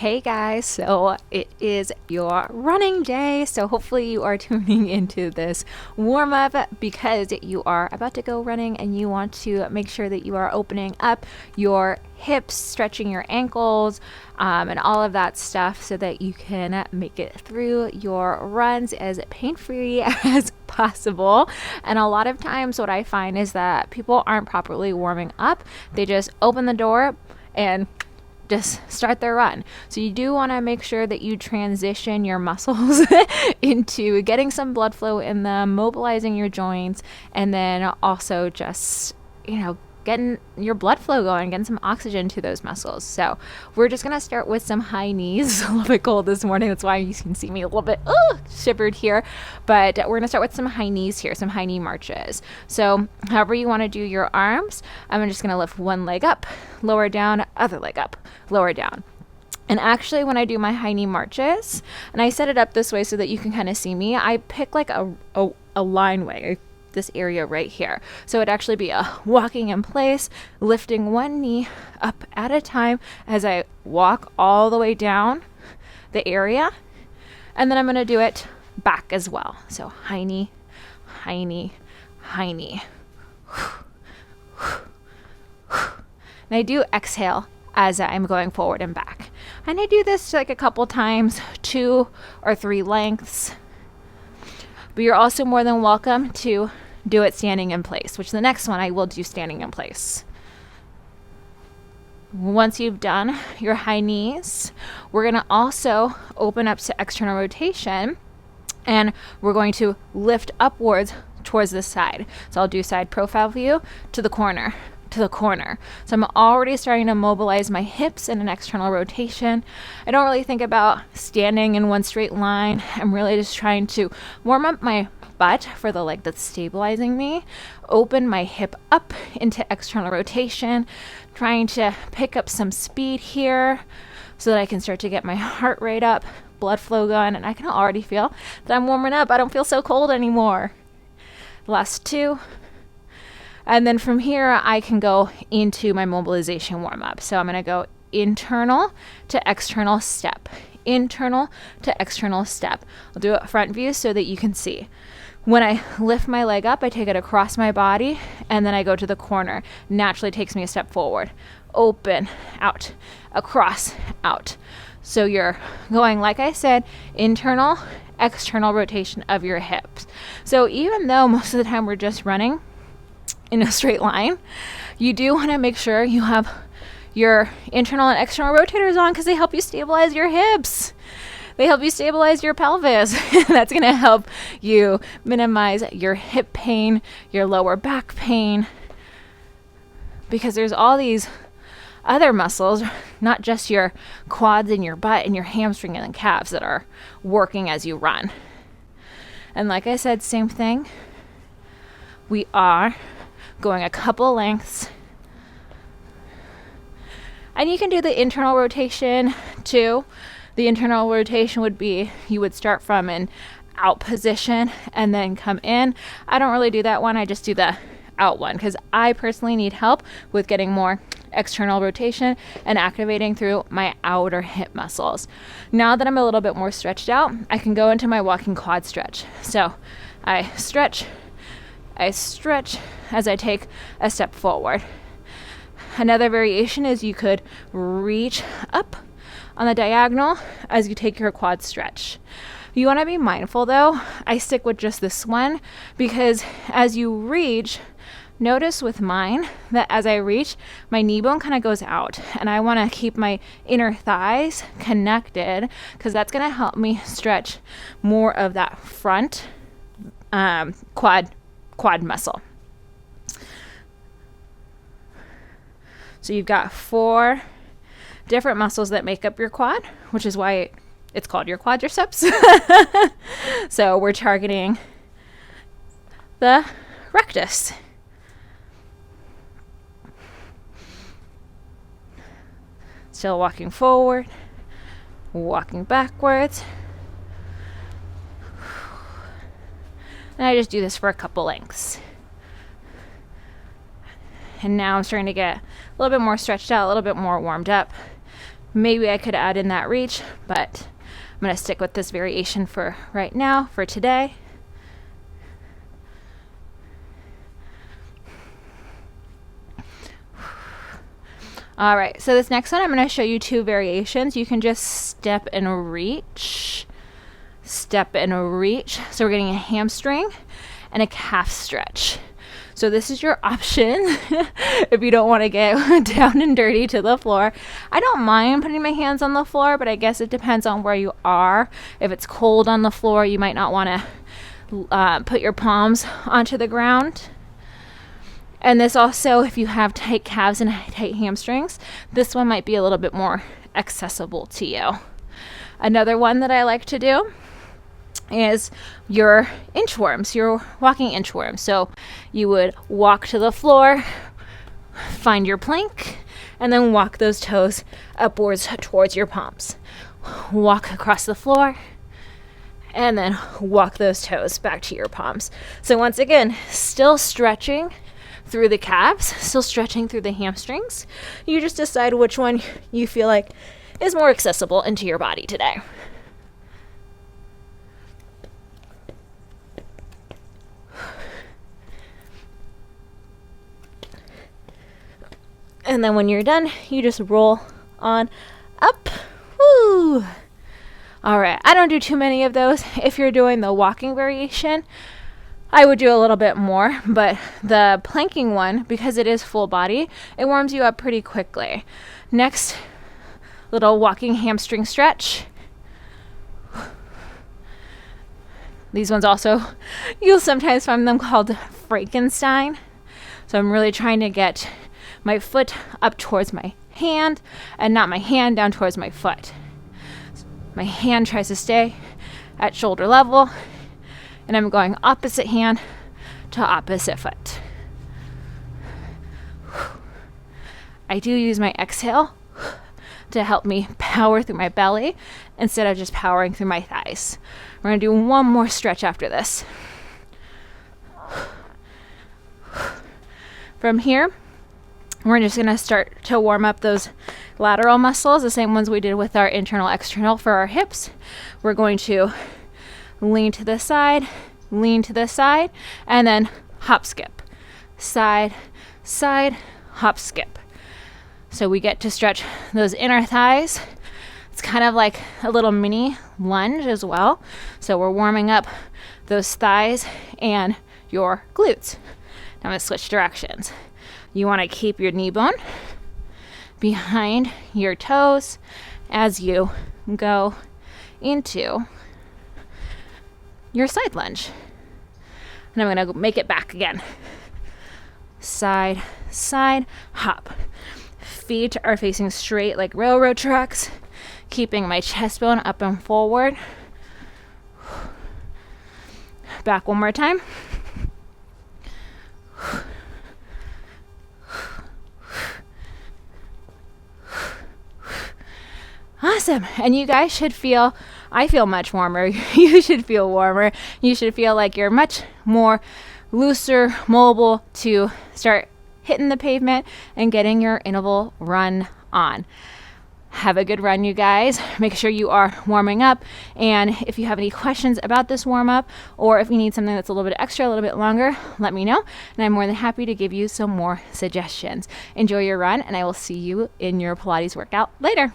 Hey guys, so it is your running day. So hopefully you are tuning into this warm up because you are about to go running and you want to make sure that you are opening up your hips, stretching your ankles, and all of that stuff so that you can make it through your runs as pain-free as possible. And a lot of times what I find is that people aren't properly warming up. They just open the door and just start their run. So you do want to make sure that you transition your muscles into getting some blood flow in them, mobilizing your joints, and then also just, getting your blood flow going, getting some oxygen to those muscles. So we're just going to start with some high knees. A little bit cold this morning. That's why you can see me a little bit shivered here. But we're going to start with some high knees here, some high knee marches. So however you want to do your arms, I'm just going to lift one leg up, lower down, other leg up, lower down. And actually, when I do my high knee marches, and I set it up this way so that you can kind of see me, I pick like a line way, this area right here. So it'd actually be a walking in place, lifting one knee up at a time as I walk all the way down the area. And then I'm going to do it back as well. So high knee, high knee, high knee. And I do exhale as I'm going forward and back. And I do this like a couple times, 2 or 3 lengths. But you're also more than welcome to do it standing in place, which the next one I will do standing in place. Once you've done your high knees, we're going to also open up to external rotation, and we're going to lift upwards towards the side. So I'll do side profile view to the corner. To the corner. So I'm already starting to mobilize my hips in an external rotation. I don't really think about standing in one straight line. I'm really just trying to warm up my butt for the leg that's stabilizing me, open my hip up into external rotation, trying to pick up some speed here so that I can start to get my heart rate up, blood flow going, and I can already feel that I'm warming up. I don't feel so cold anymore. Last 2. And then from here, I can go into my mobilization warm-up. So I'm going to go internal to external step, internal to external step. I'll do it front view so that you can see. When I lift my leg up, I take it across my body, and then I go to the corner. Naturally takes me a step forward. Open, out, across, out. So you're going, like I said, internal, external rotation of your hips. So even though most of the time we're just running in a straight line, you do want to make sure you have your internal and external rotators on because they help you stabilize your hips. They help you stabilize your pelvis. That's going to help you minimize your hip pain, your lower back pain, because there's all these other muscles, not just your quads and your butt and your hamstring and calves that are working as you run. And like I said, same thing. We are going a couple lengths. And you can do the internal rotation too. The internal rotation would be, you would start from an out position and then come in. I don't really do that one. I just do the out one because I personally need help with getting more external rotation and activating through my outer hip muscles. Now that I'm a little bit more stretched out, I can go into my walking quad stretch. So I stretch as I take a step forward. Another variation is you could reach up on the diagonal as you take your quad stretch. You want to be mindful though, I stick with just this one because as you reach, notice with mine that as I reach, my knee bone kind of goes out, and I want to keep my inner thighs connected because that's going to help me stretch more of that front quad muscle. So you've got 4 different muscles that make up your quad, which is why it's called your quadriceps. So we're targeting the rectus. Still walking forward, walking backwards. And I just do this for a couple lengths. And now I'm starting to get a little bit more stretched out, a little bit more warmed up. Maybe I could add in that reach, but I'm going to stick with this variation for right now, for today. All right, so this next one, I'm going to show you 2 variations. You can just step and reach. Step and reach. So we're getting a hamstring and a calf stretch. So this is your option if you don't want to get down and dirty to the floor. I don't mind putting my hands on the floor, but I guess it depends on where you are. If it's cold on the floor, you might not want to put your palms onto the ground. And this also, if you have tight calves and tight hamstrings, this one might be a little bit more accessible to you. Another one that I like to do is your inchworms, your walking inchworm. So you would walk to the floor, find your plank, and then walk those toes upwards towards your palms. Walk across the floor, and then walk those toes back to your palms. So once again, still stretching through the calves, still stretching through the hamstrings. You just decide which one you feel like is more accessible into your body today. And then when you're done, you just roll on up. Woo! All right, I don't do too many of those. If you're doing the walking variation, I would do a little bit more, but the planking one, because it is full body, it warms you up pretty quickly. Next, little walking hamstring stretch. These ones also, you'll sometimes find them called Frankenstein. So I'm really trying to get my foot up towards my hand and not my hand down towards my foot. My hand tries to stay at shoulder level, and I'm going opposite hand to opposite foot. I do use my exhale to help me power through my belly instead of just powering through my thighs. We're going to do one more stretch after this. From here, we're just going to start to warm up those lateral muscles, the same ones we did with our internal external for our hips. We're going to lean to the side, and then hop skip. Side, side, hop skip. So we get to stretch those inner thighs. It's kind of like a little mini lunge as well. So we're warming up those thighs and your glutes. Now I'm going to switch directions. You want to keep your knee bone behind your toes as you go into your side lunge. And I'm going to make it back again. Side, side, hop. Feet are facing straight like railroad tracks, keeping my chest bone up and forward. Back one more time. Awesome. And you guys should feel, I feel much warmer. You should feel warmer. You should feel like you're much more looser, mobile to start hitting the pavement and getting your interval run on. Have a good run, you guys. Make sure you are warming up. And if you have any questions about this warm up, or if you need something that's a little bit extra, a little bit longer, let me know. And I'm more than happy to give you some more suggestions. Enjoy your run, and I will see you in your Pilates workout later.